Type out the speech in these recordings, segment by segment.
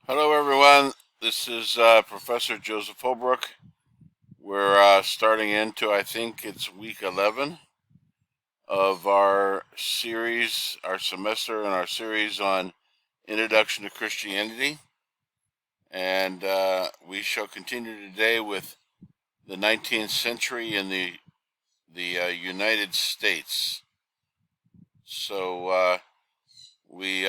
Hello, everyone. This is Professor Joseph Holbrook. We're starting into, I think it's week 11 of our series, our semester, and our series on Introduction to Christianity. And we shall continue today with the 19th century in the United States. So we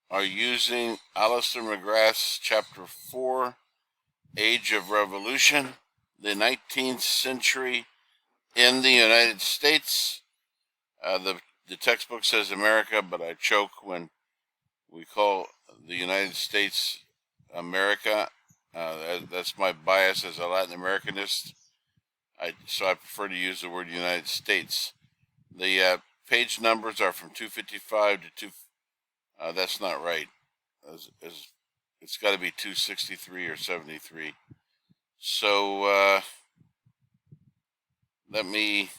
are using Alistair McGrath's chapter 4, Age of Revolution, the 19th century in the United States. The textbook says America, but I choke when we call the United States America. That's my bias as a Latin Americanist. So I prefer to use the word United States. The page numbers are from 255 to 2. That's not right. It's got to be 263 or 73. So let me.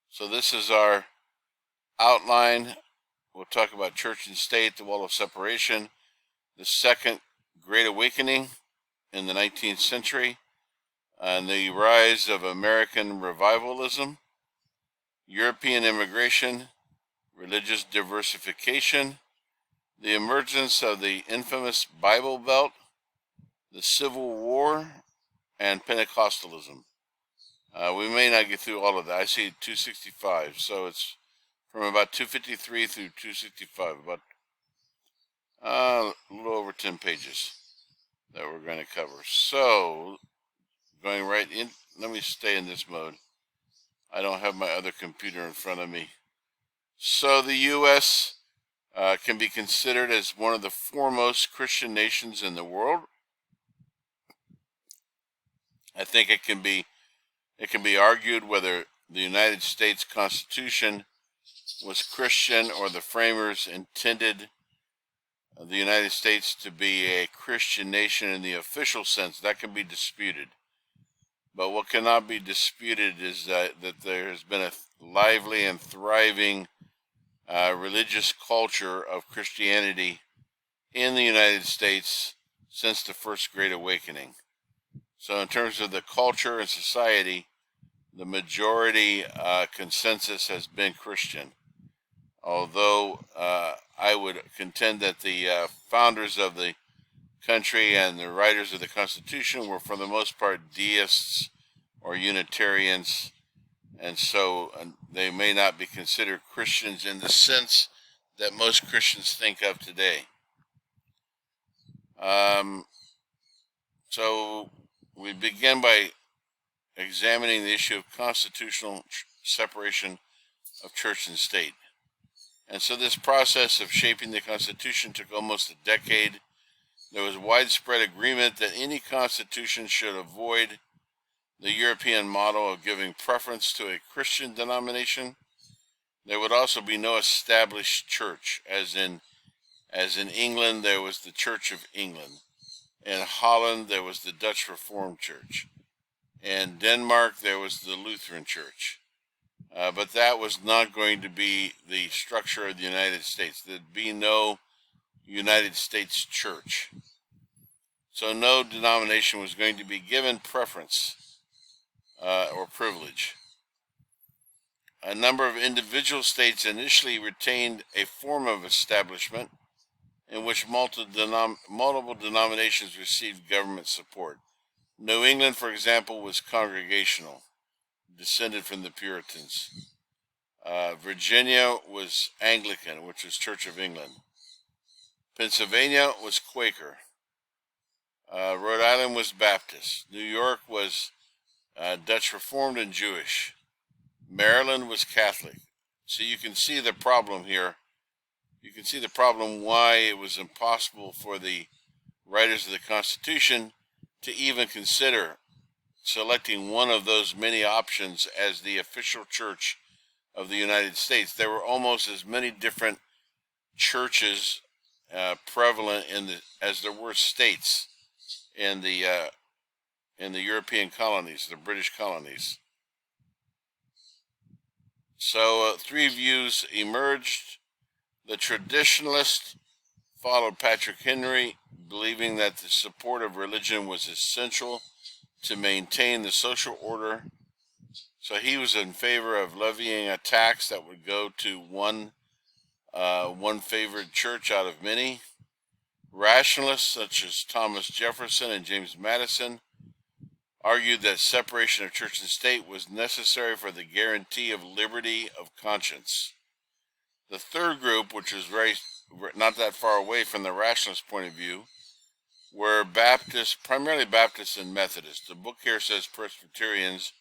So this is our outline. We'll talk about church and state, the wall of separation, the Second Great Awakening in the 19th century, and the rise of American Revivalism, European immigration, religious diversification, the emergence of the infamous Bible Belt, the Civil War, and Pentecostalism. We may not get through all of that. I see 265, so it's from about 253 through 265, about a little over 10 pages that we're going to cover. So, going right in, let me stay in this mode. I don't have my other computer in front of me. So the U.S. Can be considered as one of the foremost Christian nations in the world. I think it can be argued whether the United States Constitution was Christian or the framers intended the United States to be a Christian nation in the official sense. That can be disputed. But what cannot be disputed is that there has been a lively and thriving religious culture of Christianity in the United States since the First Great Awakening. So in terms of the culture and society, the majority consensus has been Christian. Although I would contend that the founders of the country and the writers of the Constitution were for the most part deists or Unitarians, and so they may not be considered Christians in the sense that most Christians think of today. So we begin by examining the issue of constitutional separation of church and state. And so this process of shaping the Constitution took almost a decade. There was widespread agreement that any constitution should avoid the European model of giving preference to a Christian denomination. There would also be no established church, as in England there was the Church of England. In Holland there was the Dutch Reformed Church. In Denmark there was the Lutheran Church. But that was not going to be the structure of the United States. There'd be no United States Church. So no denomination was going to be given preference or privilege. A number of individual states initially retained a form of establishment in which multiple denominations received government support. New England, for example, was congregational, descended from the Puritans. Virginia was Anglican, which was Church of England. Pennsylvania was Quaker. Rhode Island was Baptist. New York was Dutch Reformed and Jewish. Maryland was Catholic. So you can see the problem here. You can see the problem why it was impossible for the writers of the Constitution to even consider selecting one of those many options as the official church of the United States. There were almost as many different churches prevalent as there were states in the European colonies, the British colonies. So three views emerged. The traditionalists followed Patrick Henry, believing that the support of religion was essential to maintain the social order. So he was in favor of levying a tax that would go to one favored church out of many. Rationalists such as Thomas Jefferson and James Madison argued that separation of church and state was necessary for the guarantee of liberty of conscience. The third group, which was not that far away from the rationalist point of view, were Baptists, primarily Baptists and Methodists. The book here says Presbyterians,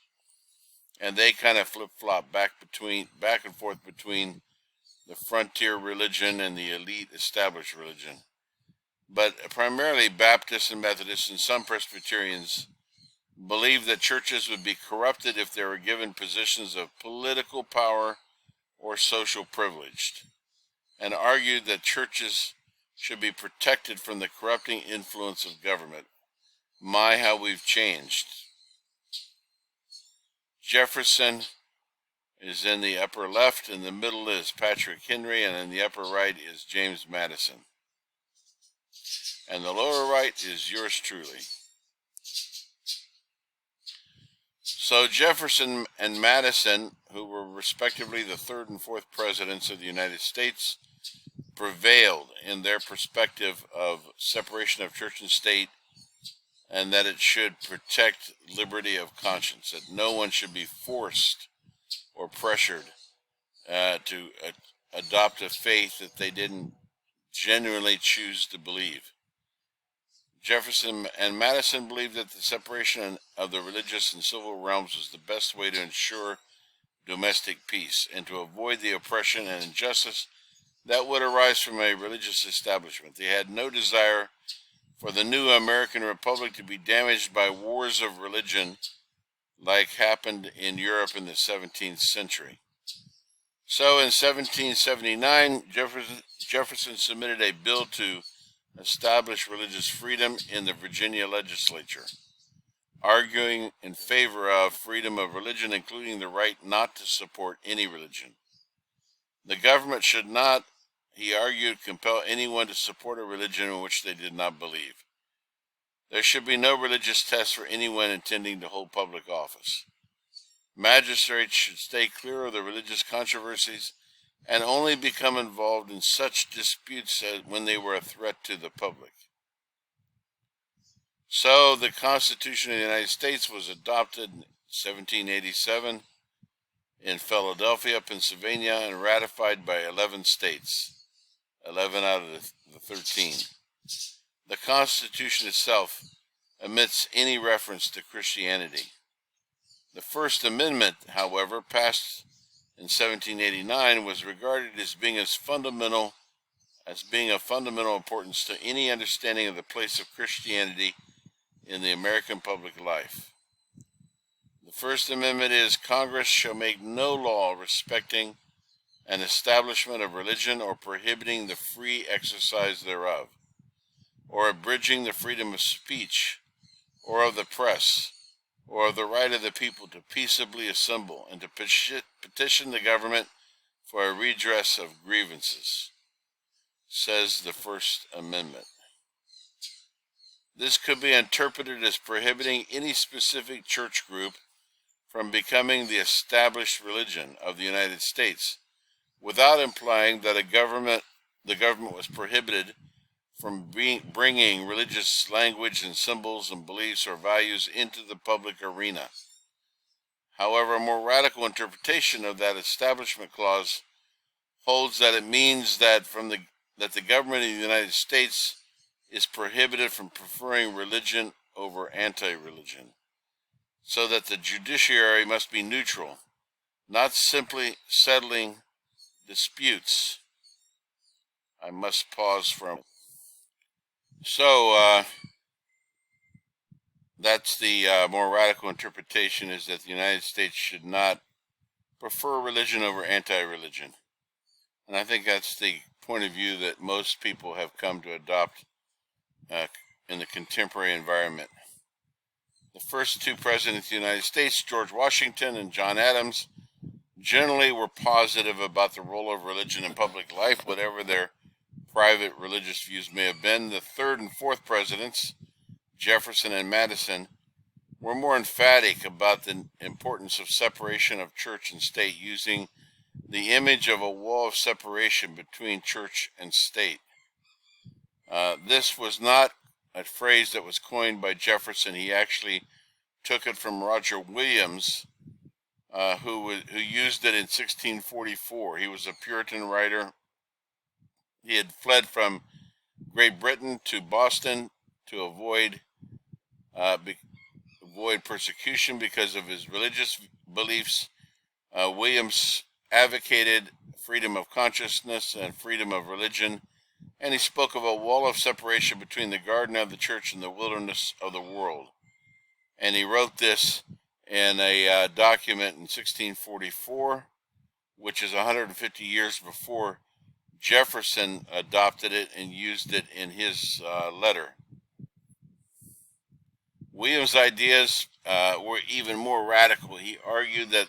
and they kind of flip-flop back and forth between the frontier religion and the elite established religion. But primarily Baptists and Methodists and some Presbyterians believed that churches would be corrupted if they were given positions of political power or social privilege, and argued that churches should be protected from the corrupting influence of government. My, how we've changed. Jefferson is in the upper left, in the middle is Patrick Henry, and in the upper right is James Madison. And the lower right is yours truly. So Jefferson and Madison, who were respectively the third and fourth presidents of the United States, prevailed in their perspective of separation of church and state, and that it should protect liberty of conscience, that no one should be forced or pressured to adopt a faith that they didn't genuinely choose to believe. Jefferson and Madison believed that the separation of the religious and civil realms was the best way to ensure domestic peace and to avoid the oppression and injustice that would arise from a religious establishment. They had no desire for the new American Republic to be damaged by wars of religion like happened in Europe in the 17th century. So in 1779, Jefferson submitted a bill to establish religious freedom in the Virginia legislature, arguing in favor of freedom of religion, including the right not to support any religion. The government should not, he argued, compel anyone to support a religion in which they did not believe. There should be no religious test for anyone intending to hold public office. Magistrates should stay clear of the religious controversies and only become involved in such disputes when they were a threat to the public. So the Constitution of the United States was adopted in 1787 in Philadelphia, Pennsylvania, and ratified by 11 states, 11 out of the 13. The Constitution itself omits any reference to Christianity. The First Amendment, however, passed in 1789, was regarded as being of fundamental importance to any understanding of the place of Christianity in the American public life. The First Amendment is, Congress shall make no law respecting an establishment of religion or prohibiting the free exercise thereof, or abridging the freedom of speech, or of the press, or of the right of the people to peaceably assemble and to petition the government for a redress of grievances, says the First Amendment. This could be interpreted as prohibiting any specific church group from becoming the established religion of the United States, without implying that the government was prohibited from bringing religious language and symbols and beliefs or values into the public arena. However, a more radical interpretation of that establishment clause holds that it means that the government of the United States is prohibited from preferring religion over anti-religion, so that the judiciary must be neutral, not simply settling disputes. I must pause for a moment. So, that's the more radical interpretation, is that the United States should not prefer religion over anti-religion. And I think that's the point of view that most people have come to adopt in the contemporary environment. The first two presidents of the United States, George Washington and John Adams, generally were positive about the role of religion in public life, whatever their private religious views may have been. The third and fourth presidents, Jefferson and Madison, were more emphatic about the importance of separation of church and state, using the image of a wall of separation between church and state. This was not a phrase that was coined by Jefferson. He actually took it from Roger Williams, who used it in 1644. He was a Puritan writer. He had fled from Great Britain to Boston to avoid persecution because of his religious beliefs. Williams advocated freedom of consciousness and freedom of religion, and he spoke of a wall of separation between the garden of the church and the wilderness of the world. And he wrote this in a document in 1644, which is 150 years before Jefferson adopted it and used it in his letter. Williams' ideas were even more radical. He argued that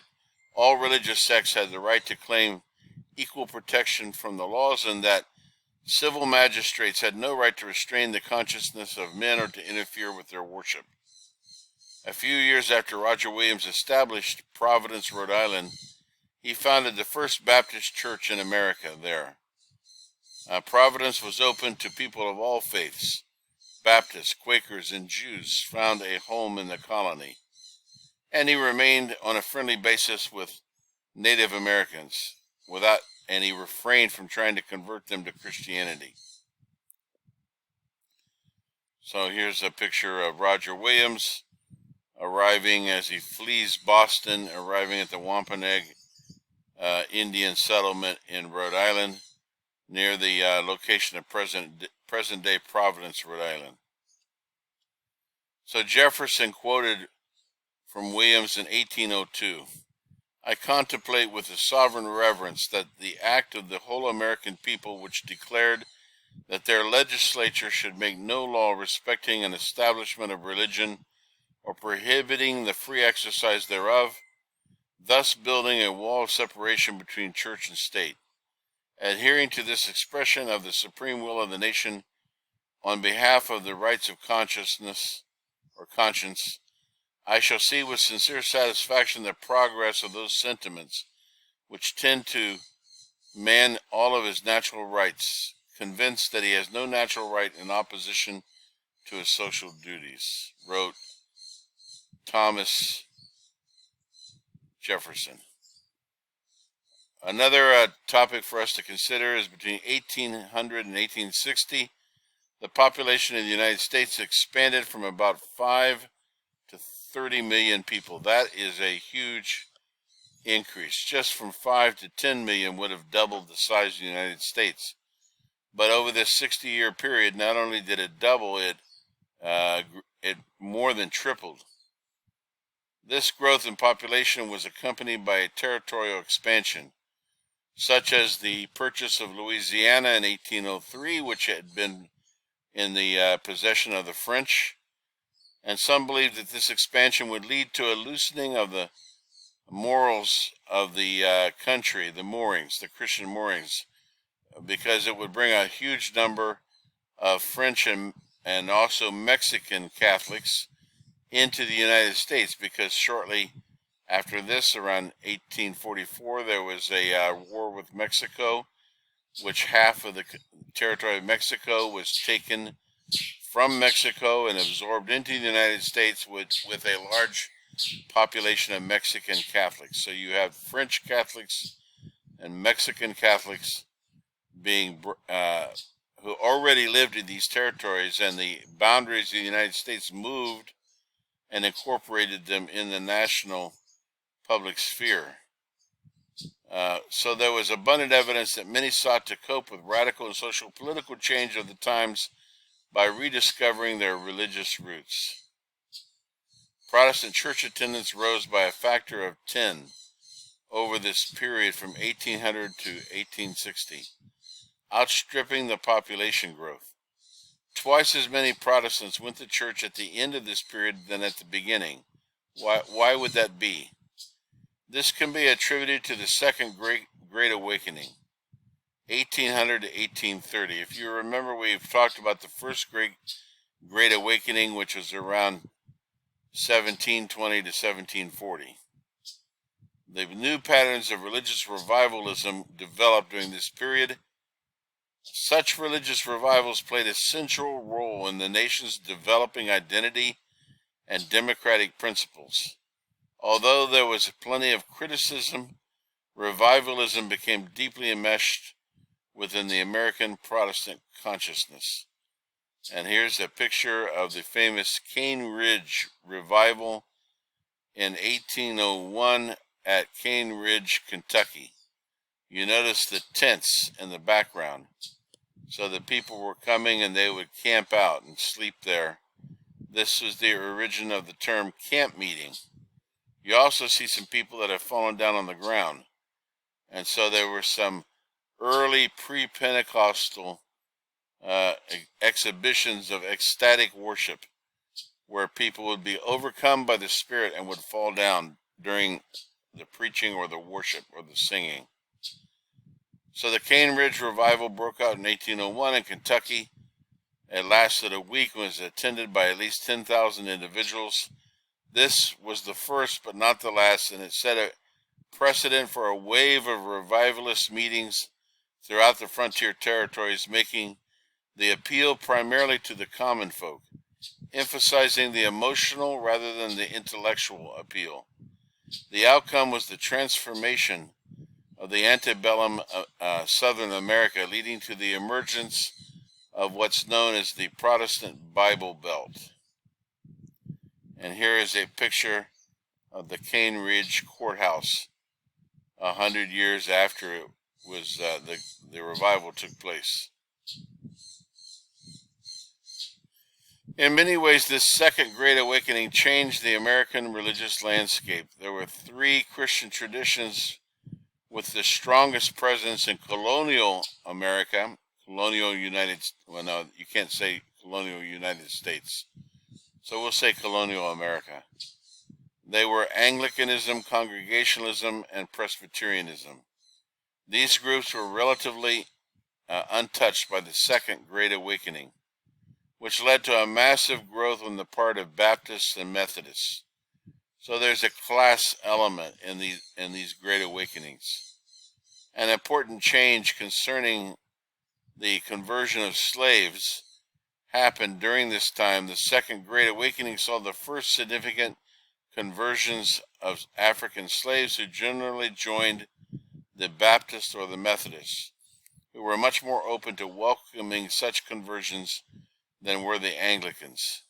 all religious sects had the right to claim equal protection from the laws, and that civil magistrates had no right to restrain the consciousness of men or to interfere with their worship. A few years after Roger Williams established Providence, Rhode Island, he founded the first Baptist church in America there. Providence was open to people of all faiths. Baptists, Quakers, and Jews found a home in the colony, and he remained on a friendly basis with Native Americans, and he refrained from trying to convert them to Christianity. So here's a picture of Roger Williams arriving as he flees Boston, arriving at the Wampanoag Indian settlement in Rhode Island, near the location of present-day Providence, Rhode Island. So Jefferson quoted from Williams in 1802, "I contemplate with a sovereign reverence that the act of the whole American people which declared that their legislature should make no law respecting an establishment of religion or prohibiting the free exercise thereof, thus building a wall of separation between church and state. Adhering to this expression of the supreme will of the nation on behalf of the rights of consciousness or conscience, I shall see with sincere satisfaction the progress of those sentiments which tend to man all of his natural rights, convinced that he has no natural right in opposition to his social duties," wrote Thomas Jefferson. Another topic for us to consider is between 1800 and 1860, the population of the United States expanded from about 5 to 30 million people. That is a huge increase. Just from 5 to 10 million would have doubled the size of the United States. But over this 60-year period, not only did it double, it more than tripled. This growth in population was accompanied by a territorial expansion, such as the purchase of Louisiana in 1803, which had been in the possession of the French, and some believed that this expansion would lead to a loosening of the morals of the country, the Christian moorings, because it would bring a huge number of French and also Mexican Catholics into the United States, because shortly after this, around 1844, there was a war with Mexico, which half of the territory of Mexico was taken from Mexico and absorbed into the United States with a large population of Mexican Catholics. So you have French Catholics and Mexican Catholics being who already lived in these territories, and the boundaries of the United States moved and incorporated them in the national public sphere. So there was abundant evidence that many sought to cope with radical and social political change of the times by rediscovering their religious roots. Protestant church attendance rose by a factor of 10 over this period from 1800 to 1860, outstripping the population growth. Twice as many Protestants went to church at the end of this period than at the beginning. Why would that be? This can be attributed to the Second Great Awakening, 1800 to 1830. If you remember, we've talked about the First Great Awakening, which was around 1720 to 1740. The new patterns of religious revivalism developed during this period. Such religious revivals played a central role in the nation's developing identity and democratic principles. Although there was plenty of criticism, revivalism became deeply enmeshed within the American Protestant consciousness. And here's a picture of the famous Cane Ridge Revival in 1801 at Cane Ridge, Kentucky. You notice the tents in the background. So the people were coming and they would camp out and sleep there. This was the origin of the term camp meeting. You also see some people that have fallen down on the ground. And so there were some early pre-Pentecostal exhibitions of ecstatic worship where people would be overcome by the Spirit and would fall down during the preaching or the worship or the singing. So the Cane Ridge Revival broke out in 1801 in Kentucky. It lasted a week and was attended by at least 10,000 individuals. This was the first but not the last, and it set a precedent for a wave of revivalist meetings throughout the frontier territories, making the appeal primarily to the common folk, emphasizing the emotional rather than the intellectual appeal. The outcome was the transformation of the antebellum Southern America, leading to the emergence of what's known as the Protestant Bible Belt. And here is a picture of the Cane Ridge Courthouse 100 years after it was the revival took place. In many ways, this Second Great Awakening changed the American religious landscape. There were three Christian traditions with the strongest presence in colonial America, colonial United States. Well, no, you can't say colonial United States. So we'll say colonial America. They were Anglicanism, Congregationalism, and Presbyterianism. These groups were relatively untouched by the Second Great Awakening, which led to a massive growth on the part of Baptists and Methodists. So there's a class element in these Great Awakenings. An important change concerning the conversion of slaves happened during this time. The Second Great Awakening saw the first significant conversions of African slaves who generally joined the Baptists or the Methodists, who were much more open to welcoming such conversions than were the Anglicans.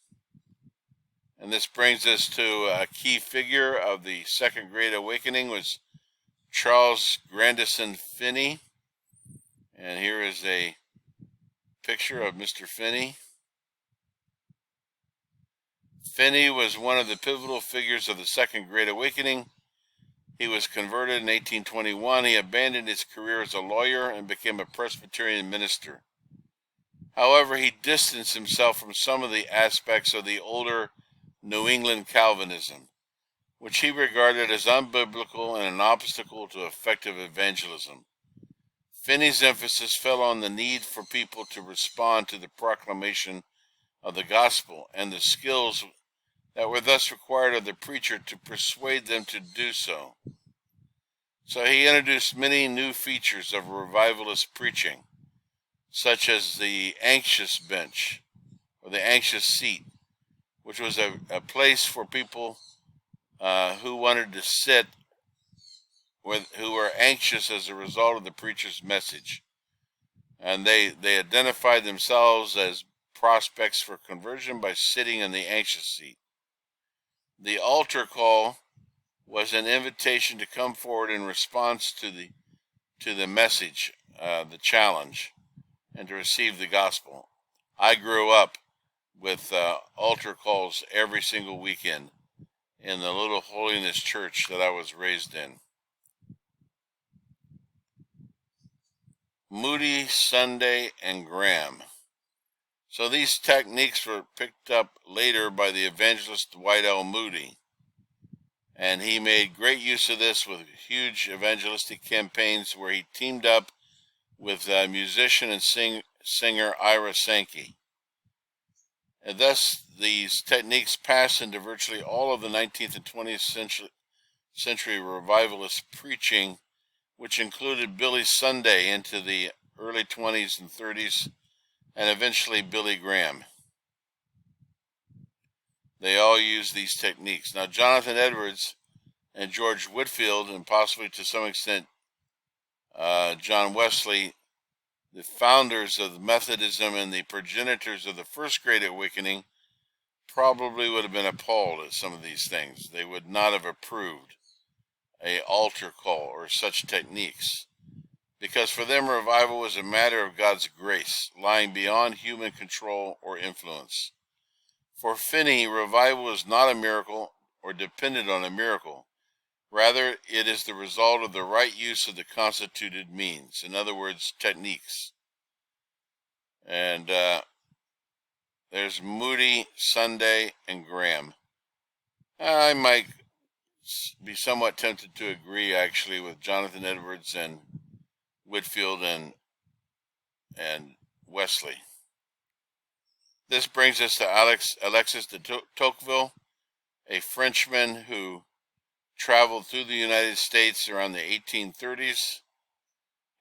And this brings us to a key figure of the Second Great Awakening was Charles Grandison Finney. And here is a picture of Mr. Finney. Finney was one of the pivotal figures of the Second Great Awakening. He was converted in 1821. He abandoned his career as a lawyer and became a Presbyterian minister. However, he distanced himself from some of the aspects of the older New England Calvinism, which he regarded as unbiblical and an obstacle to effective evangelism. Finney's emphasis fell on the need for people to respond to the proclamation of the gospel and the skills that were thus required of the preacher to persuade them to do so. So he introduced many new features of revivalist preaching, such as the anxious bench or the anxious seat, which was a place for people who wanted to sit who were anxious as a result of the preacher's message. And they identified themselves as prospects for conversion by sitting in the anxious seat. The altar call was an invitation to come forward in response to the message, the challenge, and to receive the gospel. I grew up with altar calls every single weekend in the little Holiness church that I was raised in. Moody, Sunday, and Graham. So these techniques were picked up later by the evangelist Dwight L. Moody. And he made great use of this with huge evangelistic campaigns where he teamed up with musician and singer Ira Sankey. And thus, these techniques passed into virtually all of the 19th and 20th century revivalist preaching, which included Billy Sunday into the early 20s and 30s, and eventually Billy Graham. They all used these techniques. Now, Jonathan Edwards and George Whitefield, and possibly to some extent John Wesley, the founders of Methodism and the progenitors of the First Great Awakening, probably would have been appalled at some of these things. They would not have approved an altar call or such techniques, because for them revival was a matter of God's grace, lying beyond human control or influence. For Finney, revival is not a miracle or dependent on a miracle. Rather, it is the result of the right use of the constituted means, in other words, techniques. And there's Moody, Sunday, and Graham. I might be somewhat tempted to agree, actually, with Jonathan Edwards and Whitefield and Wesley. This brings us to Alexis de Tocqueville, a Frenchman who traveled through the United States around the 1830s.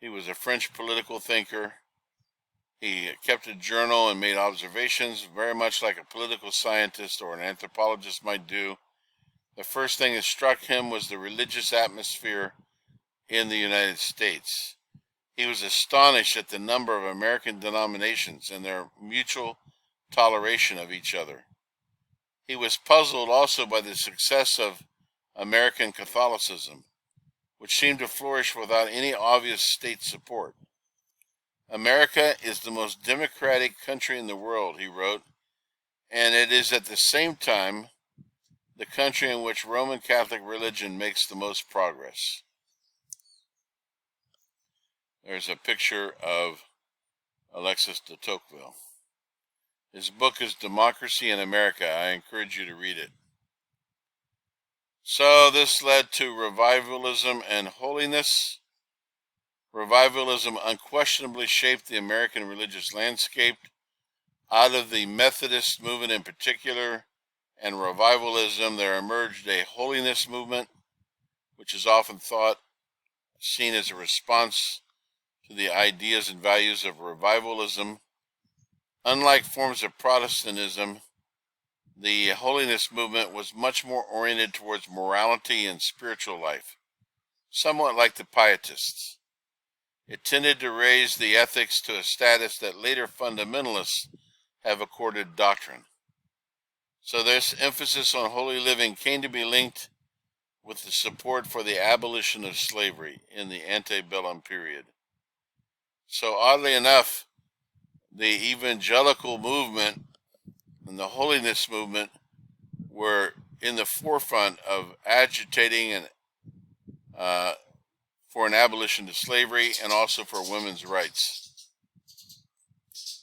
He was a French political thinker. He kept a journal and made observations, very much like a political scientist or an anthropologist might do. The first thing that struck him was the religious atmosphere in the United States. He was astonished at the number of American denominations and their mutual toleration of each other. He was puzzled also by the success of American Catholicism, which seemed to flourish without any obvious state support. America is the most democratic country in the world, he wrote, and it is at the same time the country in which Roman Catholic religion makes the most progress. There's a picture of Alexis de Tocqueville. His book is Democracy in America. I encourage you to read it. So this led to revivalism and holiness. Revivalism unquestionably shaped the American religious landscape. Out of the Methodist movement in particular and revivalism, there emerged a holiness movement, which is often seen as a response to the ideas and values of revivalism. Unlike forms of Protestantism, the holiness movement was much more oriented towards morality and spiritual life, somewhat like the Pietists. It tended to raise the ethics to a status that later fundamentalists have accorded doctrine. So this emphasis on holy living came to be linked with the support for the abolition of slavery in the antebellum period. So oddly enough, the evangelical movement and the holiness movement were in the forefront of agitating and for an abolition to slavery and also for women's rights.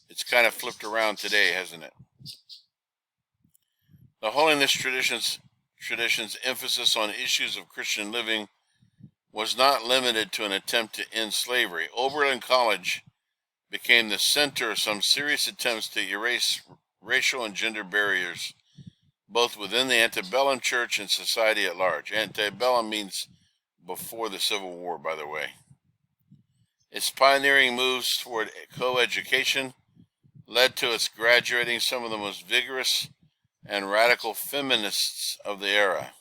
It's kind of flipped around today, hasn't it? The holiness tradition's emphasis on issues of Christian living was not limited to an attempt to end slavery. Oberlin College became the center of some serious attempts to erase racial and gender barriers, both within the antebellum church and society at large. Antebellum means before the Civil War, by the way. Its pioneering moves toward co-education led to its graduating some of the most vigorous and radical feminists of the era.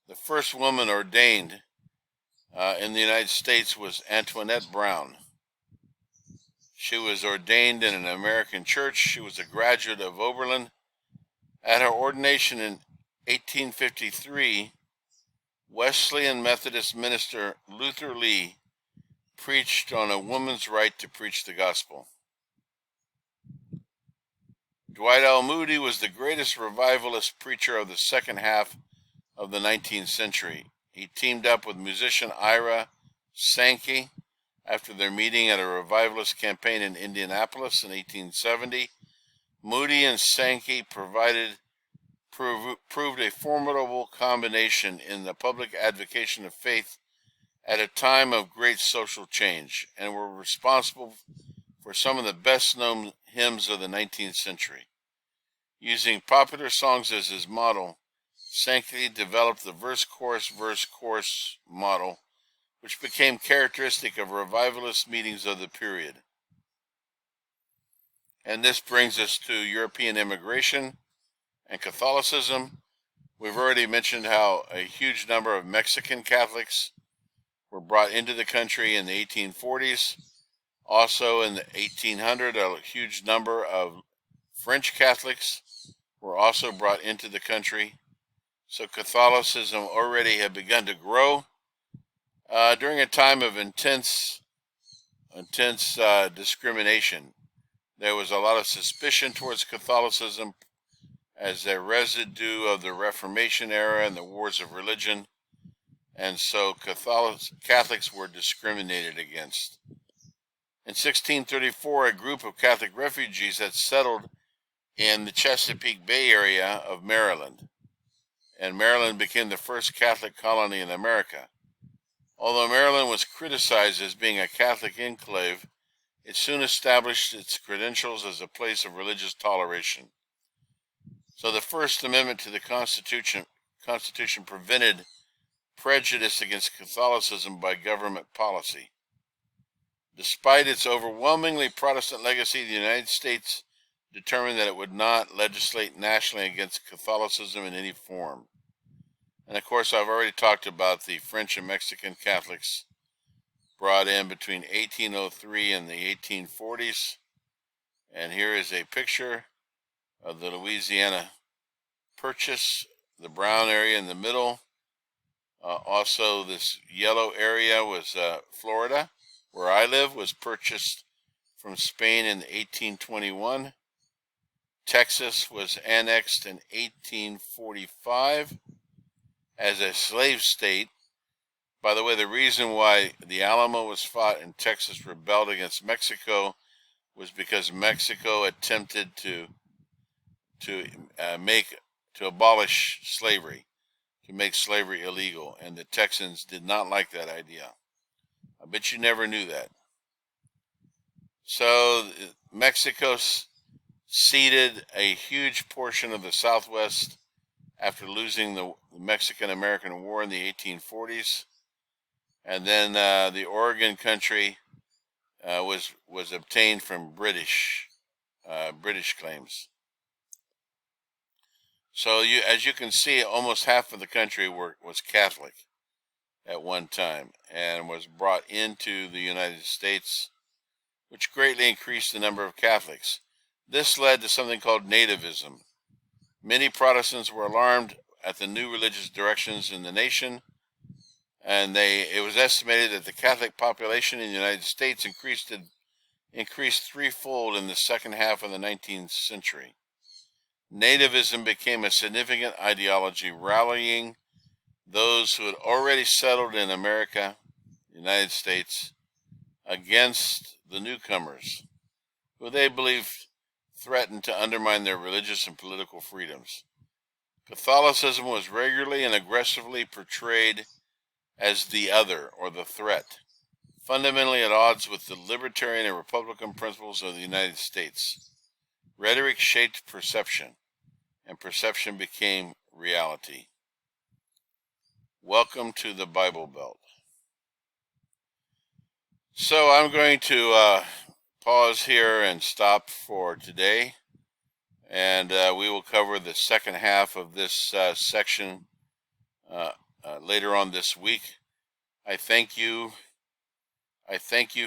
The first woman ordained in the United States was Antoinette Brown. She was ordained in an American church. She was a graduate of Oberlin. At her ordination in 1853, Wesleyan Methodist minister Luther Lee preached on a woman's right to preach the gospel. Dwight L. Moody was the greatest revivalist preacher of the second half of the 19th century. He teamed up with musician Ira Sankey after their meeting at a revivalist campaign in Indianapolis in 1870. Moody and Sankey proved a formidable combination in the public advocacy of faith at a time of great social change, and were responsible for some of the best-known hymns of the 19th century. Using popular songs as his model, Sankey developed the verse-chorus model, which became characteristic of revivalist meetings of the period. And this brings us to European immigration and Catholicism. We've already mentioned how a huge number of Mexican Catholics were brought into the country in the 1840s. Also in the 1800s, a huge number of French Catholics were also brought into the country. So Catholicism already had begun to grow during a time of intense discrimination. There was a lot of suspicion towards Catholicism as a residue of the Reformation era and the wars of religion, and so Catholics were discriminated against. In 1634, a group of Catholic refugees had settled in the Chesapeake Bay area of Maryland, and Maryland became the first Catholic colony in America. Although Maryland was criticized as being a Catholic enclave, it soon established its credentials as a place of religious toleration. So the First Amendment to the Constitution prevented prejudice against Catholicism by government policy. Despite its overwhelmingly Protestant legacy, the United States determined that it would not legislate nationally against Catholicism in any form. And of course, I've already talked about the French and Mexican Catholics brought in between 1803 and the 1840s. And here is a picture of the Louisiana Purchase, the brown area in the middle. Also, this yellow area was Florida, where I live, was purchased from Spain in 1821. Texas was annexed in 1845 as a slave state. By the way, the reason why the Alamo was fought and Texas rebelled against Mexico was because Mexico attempted to abolish slavery, to make slavery illegal, and the Texans did not like that idea. I bet you never knew that. So Mexico ceded a huge portion of the Southwest after losing the Mexican-American War in the 1840s, and then the Oregon country was obtained from British claims. So as you can see, almost half of the country was Catholic at one time and was brought into the United States, which greatly increased the number of Catholics. This led to something called nativism. Many Protestants were alarmed at the new religious directions in the nation, and it was estimated that the Catholic population in the United States increased threefold in the second half of the 19th century. Nativism became a significant ideology, rallying those who had already settled in America, the United States, against the newcomers, who they believed threatened to undermine their religious and political freedoms. Catholicism was regularly and aggressively portrayed as the other, or the threat, fundamentally at odds with the libertarian and republican principles of the United States. Rhetoric shaped perception, and perception became reality. Welcome to the Bible Belt. So I'm going to pause here and stop for today, and we will cover the second half of this section later on this week. I thank you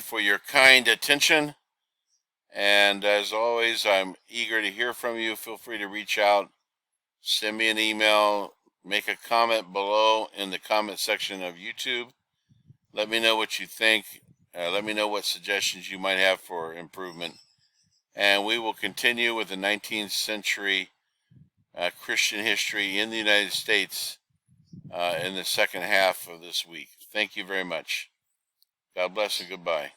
for your kind attention. And as always, I'm eager to hear from you. Feel free to reach out, send me an email, make a comment below in the comment section of YouTube. Let me know what you think. Let me know what suggestions you might have for improvement. And we will continue with the 19th century Christian history in the United States in the second half of this week. Thank you very much. God bless and goodbye.